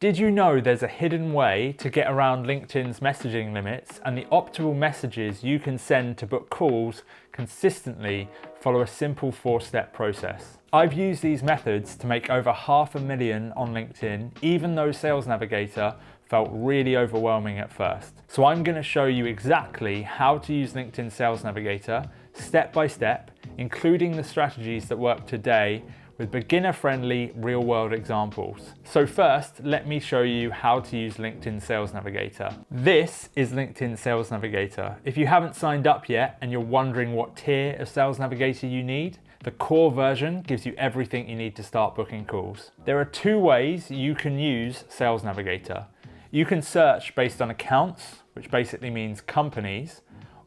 Did you know there's a hidden way to get around LinkedIn's messaging limits, and the optimal messages you can send to book calls consistently follow a simple 4-step process? I've used these methods to make over 500,000 on LinkedIn, even though Sales Navigator felt really overwhelming at first. So I'm going to show you exactly how to use LinkedIn Sales Navigator step by step, including the strategies that work today, with beginner-friendly real-world examples. So first, let me show you how to use LinkedIn Sales Navigator. This is LinkedIn Sales Navigator. If you haven't signed up yet and you're wondering what tier of Sales Navigator you need, the core version gives you everything you need to start booking calls. There are 2 ways you can use Sales Navigator. You can search based on accounts, which basically means companies,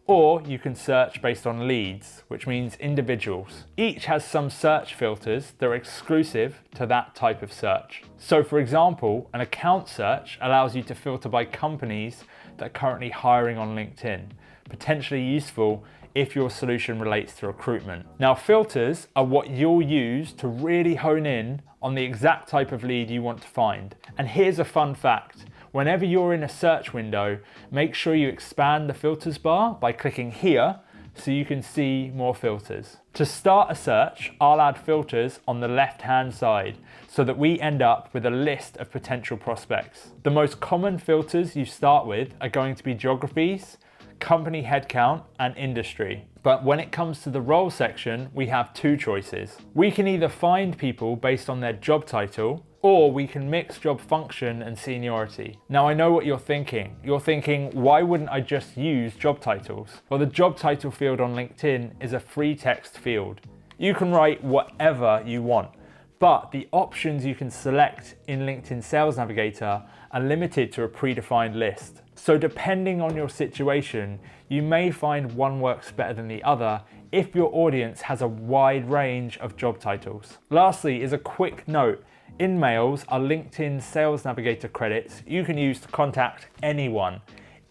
or you can search based on leads, which means individuals. Each has some search filters that are exclusive to that type of search. So for example, an account search allows you to filter by companies that are currently hiring on LinkedIn, potentially useful if your solution relates to recruitment. Now, filters are what you'll use to really hone in on the exact type of lead you want to find. And here's a fun fact. Whenever you're in a search window, make sure you expand the filters bar by clicking here so you can see more filters. To start a search, I'll add filters on the left-hand side so that we end up with a list of potential prospects. The most common filters you start with are going to be geographies, company headcount, and industry. But when it comes to the role section, we have 2 choices. We can either find people based on their job title, or we can mix job function and seniority. Now I know what you're thinking. You're thinking, why wouldn't I just use job titles? Well, the job title field on LinkedIn is a free text field. You can write whatever you want, but the options you can select in LinkedIn Sales Navigator are limited to a predefined list. So depending on your situation, you may find one works better than the other if your audience has a wide range of job titles. Lastly, is a quick note. InMails are LinkedIn Sales Navigator credits you can use to contact anyone,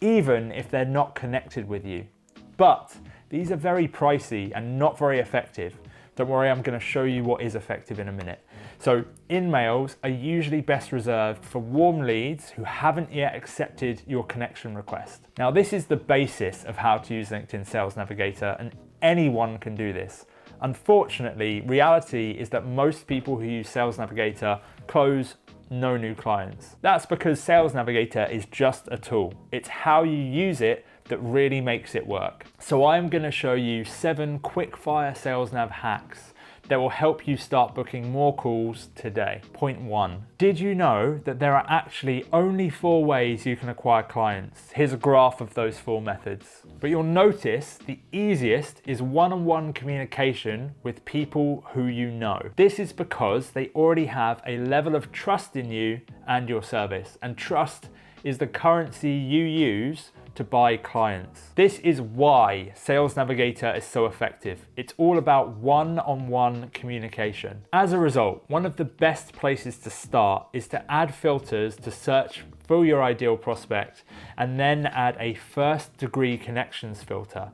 even if they're not connected with you. But these are very pricey and not very effective. Don't worry, I'm going to show you what is effective in a minute. So InMails are usually best reserved for warm leads who haven't yet accepted your connection request. Now this is the basis of how to use LinkedIn Sales Navigator, and anyone can do this. Unfortunately, reality is that most people who use Sales Navigator close no new clients. That's because Sales Navigator is just a tool. It's how you use it that really makes it work. So I'm going to show you 7 quick-fire Sales Nav hacks that will help you start booking more calls today. Point 1. Did you know that there are actually only 4 ways you can acquire clients? Here's a graph of those 4 methods. But you'll notice the easiest is one-on-one communication with people who you know. This is because they already have a level of trust in you and your service, and trust is the currency you use to buy clients. This is why Sales Navigator is so effective. It's all about one-on-one communication. As a result, one of the best places to start is to add filters to search for your ideal prospect, and then add a first-degree connections filter.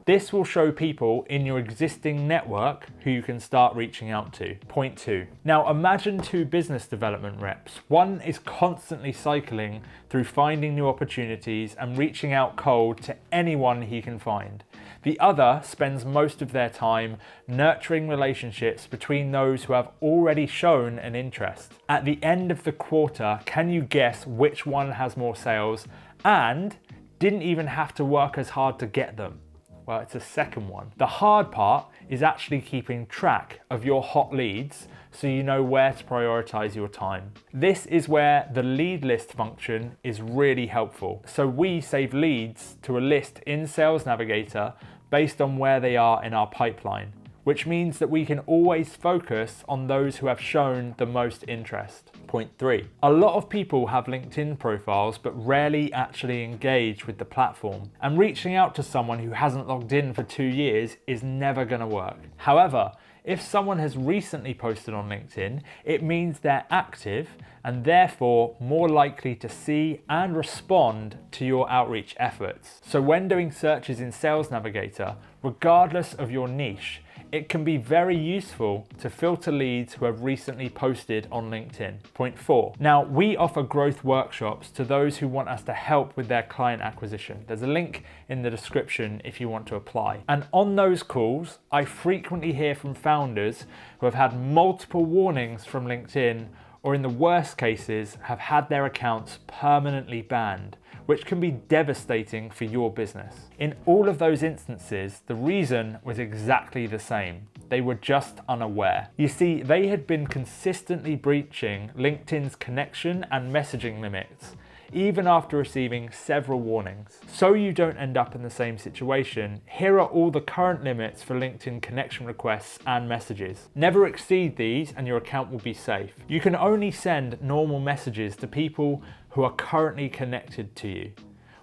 This will show people in your existing network who you can start reaching out to. Point 2. Now imagine 2 business development reps. One is constantly cycling through finding new opportunities and reaching out cold to anyone he can find. The other spends most of their time nurturing relationships between those who have already shown an interest. At the end of the quarter, can you guess which one has more sales and didn't even have to work as hard to get them? Well, it's the second one. The hard part is actually keeping track of your hot leads so you know where to prioritize your time. This is where the lead list function is really helpful. So we save leads to a list in Sales Navigator based on where they are in our pipeline, which means that we can always focus on those who have shown the most interest. Point 3. A lot of people have LinkedIn profiles but rarely actually engage with the platform, and reaching out to someone who hasn't logged in for 2 years is never going to work. However, if someone has recently posted on LinkedIn, it means they're active and therefore more likely to see and respond to your outreach efforts. So when doing searches in Sales Navigator, regardless of your niche, it can be very useful to filter leads who have recently posted on LinkedIn. Point 4. Now, we offer growth workshops to those who want us to help with their client acquisition. There's a link in the description if you want to apply. And on those calls, I frequently hear from founders who have had multiple warnings from LinkedIn, or in the worst cases, have had their accounts permanently banned, which can be devastating for your business. In all of those instances, the reason was exactly the same. They were just unaware. You see, they had been consistently breaching LinkedIn's connection and messaging limits, even after receiving several warnings. So you don't end up in the same situation, here are all the current limits for LinkedIn connection requests and messages. Never exceed these and your account will be safe. You can only send normal messages to people who are currently connected to you,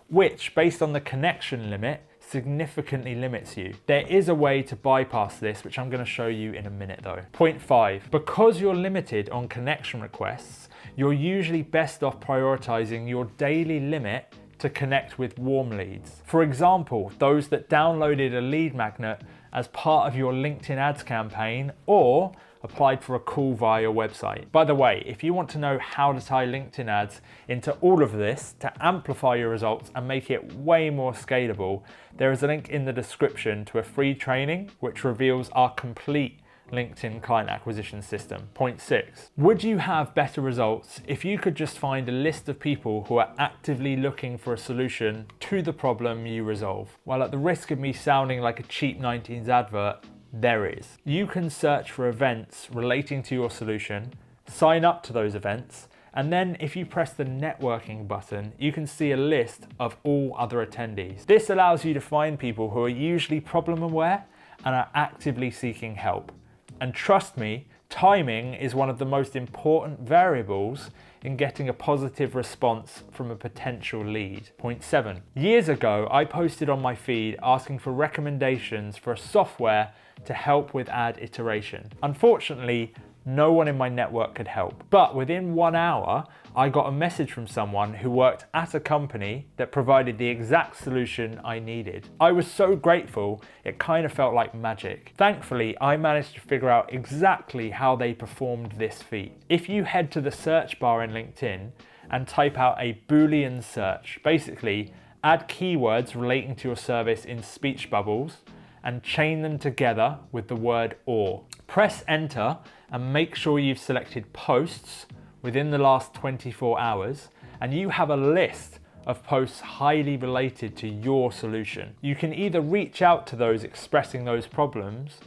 which, based on the connection limit, significantly limits you. There is a way to bypass this, which I'm going to show you in a minute though. Point 5. Because you're limited on connection requests, you're usually best off prioritizing your daily limit to connect with warm leads. For example, those that downloaded a lead magnet as part of your LinkedIn ads campaign or applied for a call via your website. By the way, if you want to know how to tie LinkedIn ads into all of this to amplify your results and make it way more scalable, there is a link in the description to a free training which reveals our complete LinkedIn client acquisition system. Point 6. Would you have better results if you could just find a list of people who are actively looking for a solution to the problem you resolve? Well, at the risk of me sounding like a cheap 90s advert, there is. You can search for events relating to your solution, sign up to those events, and then if you press the networking button, you can see a list of all other attendees. This allows you to find people who are usually problem aware and are actively seeking help. And trust me, timing is one of the most important variables in getting a positive response from a potential lead. Point 7. Years ago, I posted on my feed asking for recommendations for a software to help with ad iteration. Unfortunately, no one in my network could help. But within 1 hour, I got a message from someone who worked at a company that provided the exact solution I needed. I was so grateful, it kind of felt like magic. Thankfully, I managed to figure out exactly how they performed this feat. If you head to the search bar in LinkedIn and type out a Boolean search, basically add keywords relating to your service in speech bubbles and chain them together with the word or. Press enter and make sure you've selected posts within the last 24 hours and you have a list of posts highly related to your solution. You can either reach out to those expressing those problems,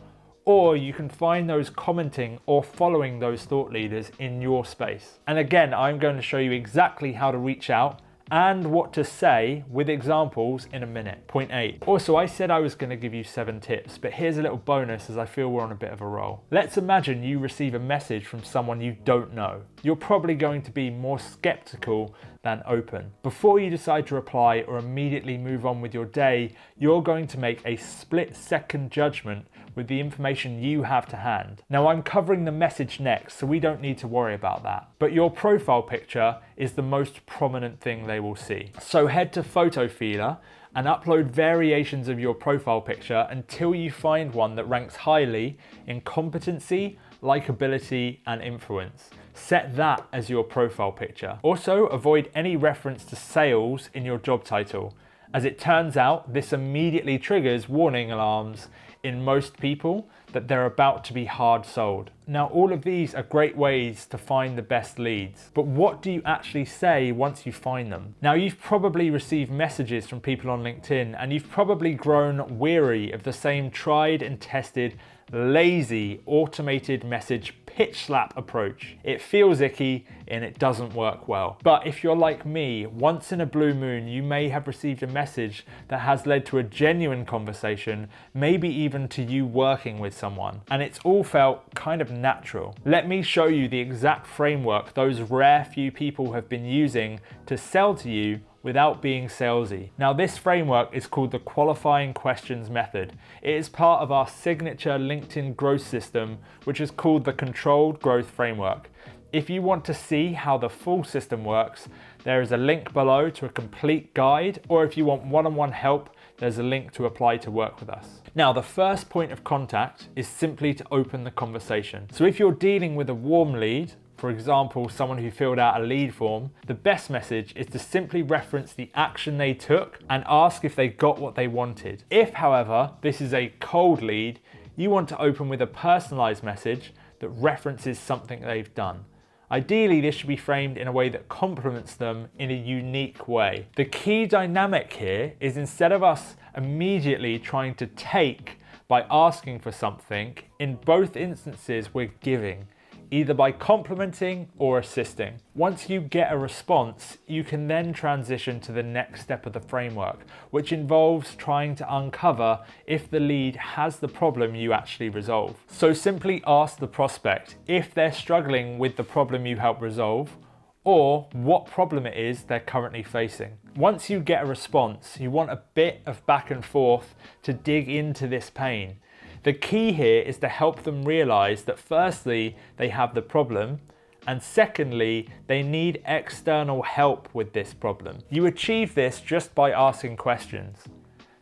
or you can find those commenting or following those thought leaders in your space. And again, I'm going to show you exactly how to reach out and what to say with examples in a minute. Point 8. Also, I said I was going to give you 7 tips, but here's a little bonus as I feel we're on a bit of a roll. Let's imagine you receive a message from someone you don't know. You're probably going to be more skeptical than open. Before you decide to reply or immediately move on with your day, you're going to make a split-second judgment with the information you have to hand. Now, I'm covering the message next, so we don't need to worry about that. But your profile picture is the most prominent thing they will see. So head to Photo Feeler and upload variations of your profile picture until you find one that ranks highly in competency, likability, and influence. Set that as your profile picture. Also, avoid any reference to sales in your job title. As it turns out, this immediately triggers warning alarms in most people that they're about to be hard sold. Now, all of these are great ways to find the best leads, but what do you actually say once you find them? Now, you've probably received messages from people on LinkedIn and you've probably grown weary of the same tried and tested, lazy, automated message pitch slap approach. It feels icky and it doesn't work well. But if you're like me, once in a blue moon, you may have received a message that has led to a genuine conversation, maybe even to you working with someone, and it's all felt kind of natural. Let me show you the exact framework those rare few people have been using to sell to you without being salesy. Now, this framework is called the qualifying questions method. It is part of our signature LinkedIn growth system, which is called the controlled growth framework. If you want to see how the full system works, there is a link below to a complete guide, or if you want one-on-one help there's a link to apply to work with us. Now, the first point of contact is simply to open the conversation. So if you're dealing with a warm lead, for example, someone who filled out a lead form, the best message is to simply reference the action they took and ask if they got what they wanted. If, however, this is a cold lead, you want to open with a personalized message that references something they've done. Ideally, this should be framed in a way that compliments them in a unique way. The key dynamic here is instead of us immediately trying to take by asking for something, in both instances we're giving, either by complimenting or assisting. Once you get a response, you can then transition to the next step of the framework, which involves trying to uncover if the lead has the problem you actually resolve. So simply ask the prospect if they're struggling with the problem you help resolve, or what problem it is they're currently facing. Once you get a response, you want a bit of back and forth to dig into this pain. The key here is to help them realize that firstly, they have the problem, and secondly, they need external help with this problem. You achieve this just by asking questions.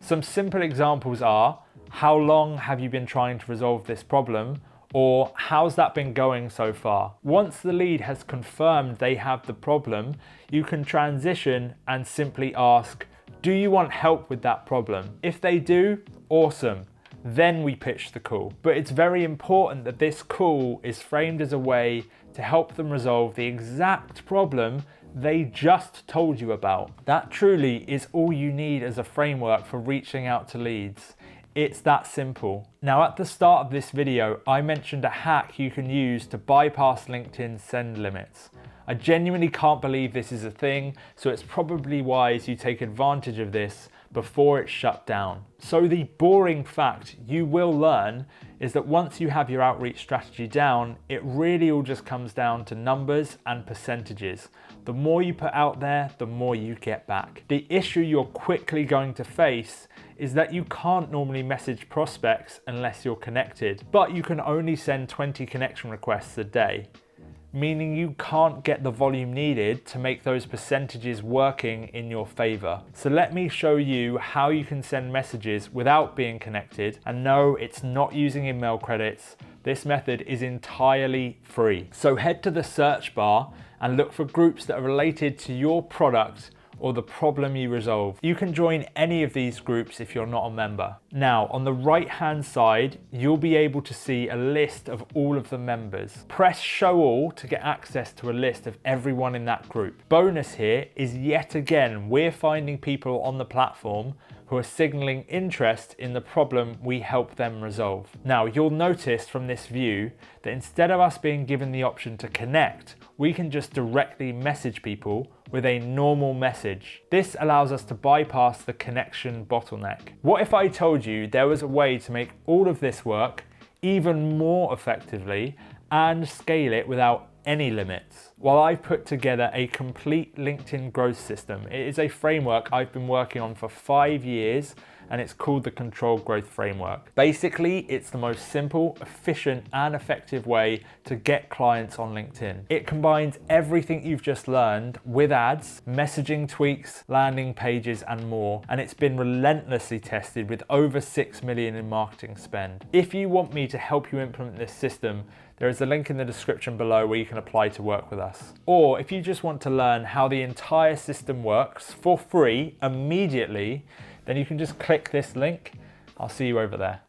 Some simple examples are, how long have you been trying to resolve this problem? Or how's that been going so far? Once the lead has confirmed they have the problem, you can transition and simply ask, do you want help with that problem? If they do, awesome. Then we pitch the call. But it's very important that this call is framed as a way to help them resolve the exact problem they just told you about. That truly is all you need as a framework for reaching out to leads. It's that simple. Now, at the start of this video, I mentioned a hack you can use to bypass LinkedIn's send limits. I genuinely can't believe this is a thing, so it's probably wise you take advantage of this before it's shut down. So the boring fact you will learn is that once you have your outreach strategy down, it really all just comes down to numbers and percentages. The more you put out there, the more you get back. The issue you're quickly going to face is that you can't normally message prospects unless you're connected, but you can only send 20 connection requests a day, meaning you can't get the volume needed to make those percentages working in your favor. So let me show you how you can send messages without being connected. And no, it's not using email credits. This method is entirely free. So head to the search bar and look for groups that are related to your product or the problem you resolve. You can join any of these groups if you're not a member. Now, on the right-hand side, you'll be able to see a list of all of the members. Press Show All to get access to a list of everyone in that group. Bonus here is yet again, we're finding people on the platform who are signaling interest in the problem we help them resolve. Now, you'll notice from this view that instead of us being given the option to connect, we can just directly message people with a normal message. This allows us to bypass the connection bottleneck. What if I told you there was a way to make all of this work even more effectively and scale it without any limits? Well, I've put together a complete LinkedIn growth system. It is a framework I've been working on for 5 years, and it's called the Controlled Growth Framework. Basically, it's the most simple, efficient, and effective way to get clients on LinkedIn. It combines everything you've just learned with ads, messaging tweaks, landing pages, and more, and it's been relentlessly tested with over 6 million in marketing spend. If you want me to help you implement this system, there is a link in the description below where you can apply to work with us. Or if you just want to learn how the entire system works for free immediately, then you can just click this link. I'll see you over there.